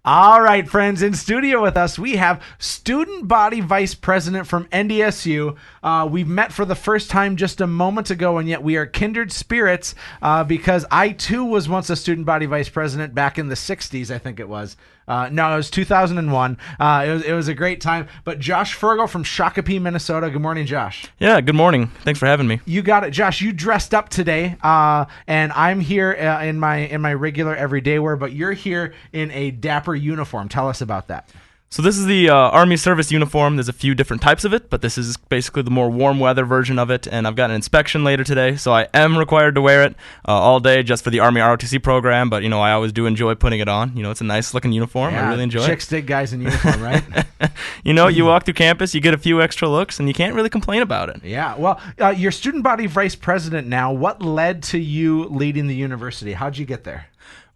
All right, friends, in studio with us, we have Student Body Vice President from NDSU. We've met for the first time just a moment ago, and yet we are kindred spirits because I, too, was once a Student Body Vice President back in the 60s, I think it was. No, it was 2001. It was a great time. But Josh Fergel from Shakopee, Minnesota. Good morning, Josh. Yeah, good morning. Thanks for having me. You got it, Josh. You dressed up today, and I'm here in my regular everyday wear, but you're here in a dapper uniform. Tell us about that. So this is the Army service uniform. There's a few different types of it, but this is basically the more warm weather version of it, and I've got an inspection later today, so I am required to wear it all day just for the Army ROTC program, but, I always do enjoy putting it on. It's a nice-looking uniform. Yeah, I really enjoy it. Chicks dig guys in uniform, right? You walk through campus, you get a few extra looks, and you can't really complain about it. Yeah, well, you're Student Body Vice President now. What led to you leading the university? How'd you get there?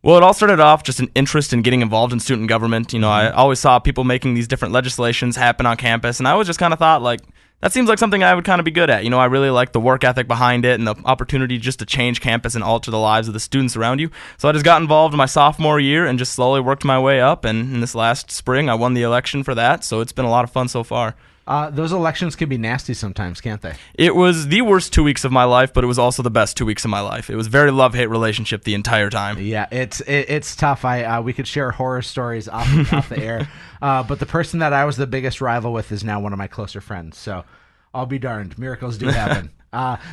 Well, it all started off just an interest in getting involved in student government. I always saw people making these different legislations happen on campus, and I always just kind of thought, that seems like something I would kind of be good at. I really like the work ethic behind it and the opportunity just to change campus and alter the lives of the students around you. So I just got involved in my sophomore year and just slowly worked my way up, and in this last spring, I won the election for that, so it's been a lot of fun so far. Those elections can be nasty sometimes, can't they? It was the worst 2 weeks of my life, but it was also the best 2 weeks of my life. It was very love-hate relationship the entire time. Yeah, it's tough. We could share horror stories off the air, but the person that I was the biggest rival with is now one of my closer friends. So I'll be darned. Miracles do happen.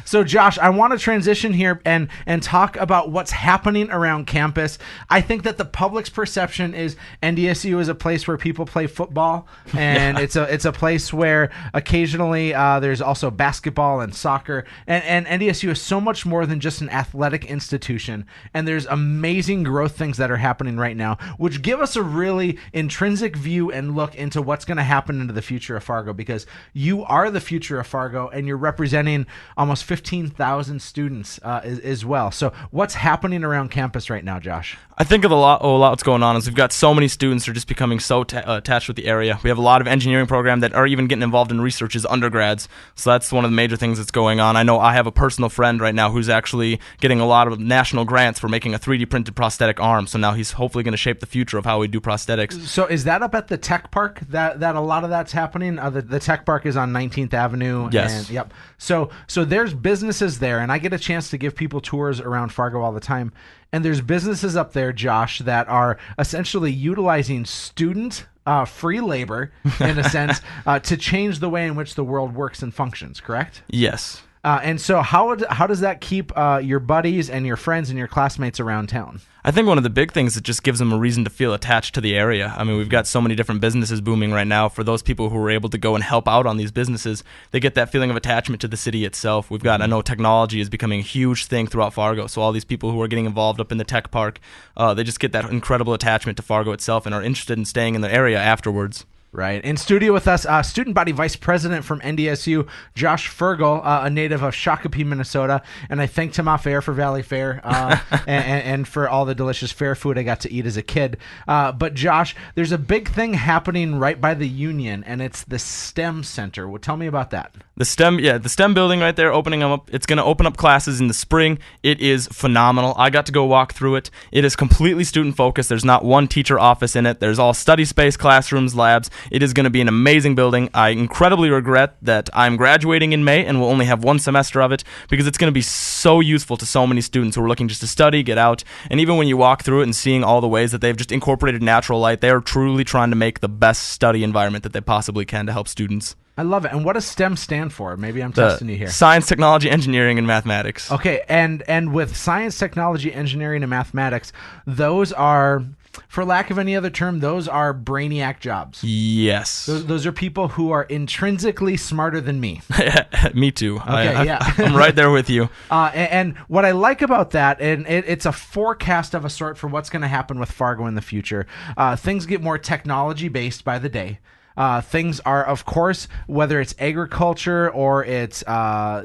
So Josh, I want to transition here and talk about what's happening around campus. I think that the public's perception is NDSU is a place where people play football, and it's a place where occasionally there's also basketball and soccer, and NDSU is so much more than just an athletic institution, and there's amazing growth things that are happening right now, which give us a really intrinsic view and look into what's going to happen into the future of Fargo, because you are the future of Fargo, and you're representing almost 15,000 students as well. So what's happening around campus right now, Josh? I think of a lot what's going on is we've got so many students who are just becoming so attached with the area. We have a lot of engineering program that are even getting involved in research as undergrads. So that's one of the major things that's going on. I know I have a personal friend right now who's actually getting a lot of national grants for making a 3D printed prosthetic arm. So now he's hopefully going to shape the future of how we do prosthetics. So is that up at the tech park that a lot of that's happening? The tech park is on 19th Avenue. Yes. And, yep. So there's businesses there, and I get a chance to give people tours around Fargo all the time. And there's businesses up there, Josh, that are essentially utilizing student free labor, in a sense, to change the way in which the world works and functions, correct? Yes. And so how does that keep your buddies and your friends and your classmates around town? I think one of the big things that just gives them a reason to feel attached to the area. I mean, we've got so many different businesses booming right now. For those people who are able to go and help out on these businesses, they get that feeling of attachment to the city itself. We've got, I know technology is becoming a huge thing throughout Fargo, so all these people who are getting involved up in the tech park, they just get that incredible attachment to Fargo itself and are interested in staying in the area afterwards. Right. In studio with us, Student Body Vice President from NDSU, Josh Fergel, a native of Shakopee, Minnesota. And I thanked him off air for Valley Fair and for all the delicious fair food I got to eat as a kid. But Josh, there's a big thing happening right by the Union, and it's the STEM Center. Well, tell me about that. The STEM building right there, opening them up. It's going to open up classes in the spring. It is phenomenal. I got to go walk through it. It is completely student focused. There's not one teacher office in it. There's all study space, classrooms, labs. It is going to be an amazing building. I incredibly regret that I'm graduating in May and will only have one semester of it, because it's going to be so useful to so many students who are looking just to study, get out, and even when you walk through it and seeing all the ways that they've just incorporated natural light, they are truly trying to make the best study environment that they possibly can to help students. I love it. And what does STEM stand for? Maybe I'm testing you here. Science, technology, engineering, and mathematics. Okay, and with science, technology, engineering, and mathematics, those are, for lack of any other term, those are brainiac jobs. Yes. Those are people who are intrinsically smarter than me. Me too. Okay, yeah. I'm right there with you. And what I like about that, and it's a forecast of a sort for what's going to happen with Fargo in the future. Things get more technology-based by the day. Things are, of course, whether it's agriculture or it's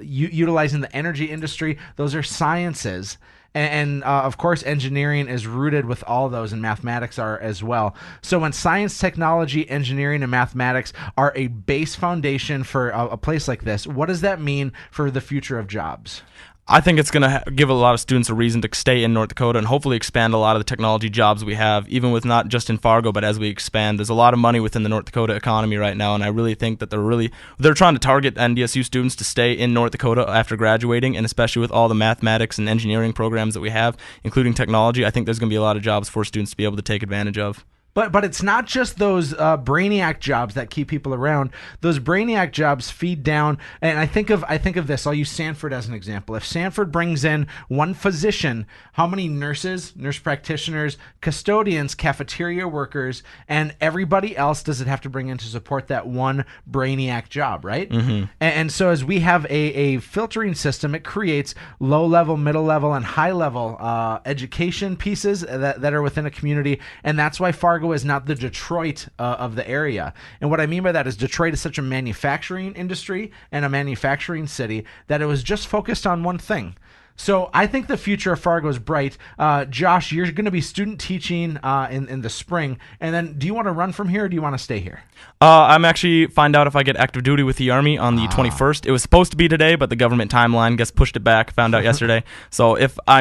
utilizing the energy industry, those are sciences. And of course, engineering is rooted with all those, and mathematics are as well. So when science, technology, engineering, and mathematics are a base foundation for a place like this, what does that mean for the future of jobs? I think it's going to give a lot of students a reason to stay in North Dakota and hopefully expand a lot of the technology jobs we have, even with not just in Fargo, but as we expand. There's a lot of money within the North Dakota economy right now, and I really think that they're trying to target NDSU students to stay in North Dakota after graduating, and especially with all the mathematics and engineering programs that we have, including technology. I think there's going to be a lot of jobs for students to be able to take advantage of. But it's not just those brainiac jobs that keep people around. Those brainiac jobs feed down, and I think of this. I'll use Sanford as an example. If Sanford brings in one physician, how many nurses, nurse practitioners, custodians, cafeteria workers, and everybody else does it have to bring in to support that one brainiac job, right? Mm-hmm. And so as we have a filtering system, it creates low-level, middle-level, and high-level education pieces that are within a community, and that's why Fargo is not the Detroit of the area. And what I mean by that is Detroit is such a manufacturing industry and a manufacturing city that it was just focused on one thing. So I think the future of Fargo is bright. Josh, you're going to be student teaching in the spring. And then do you want to run from here or do you want to stay here? I'm actually find out if I get active duty with the Army on the 21st. It was supposed to be today, but the government timeline gets pushed it back. Found out yesterday. So if I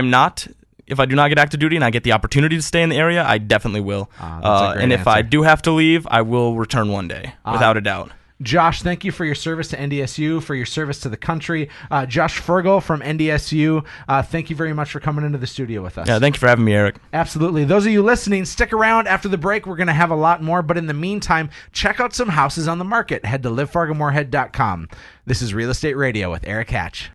do not get active duty and I get the opportunity to stay in the area, I definitely will. And if I do have to leave, I will return one day, without a doubt. Josh, thank you for your service to NDSU, for your service to the country. Josh Fergel from NDSU, thank you very much for coming into the studio with us. Yeah, thank you for having me, Eric. Absolutely. Those of you listening, stick around after the break. We're going to have a lot more, but in the meantime, check out some houses on the market. Head to livefargomoorhead.com. This is Real Estate Radio with Erik Hatch.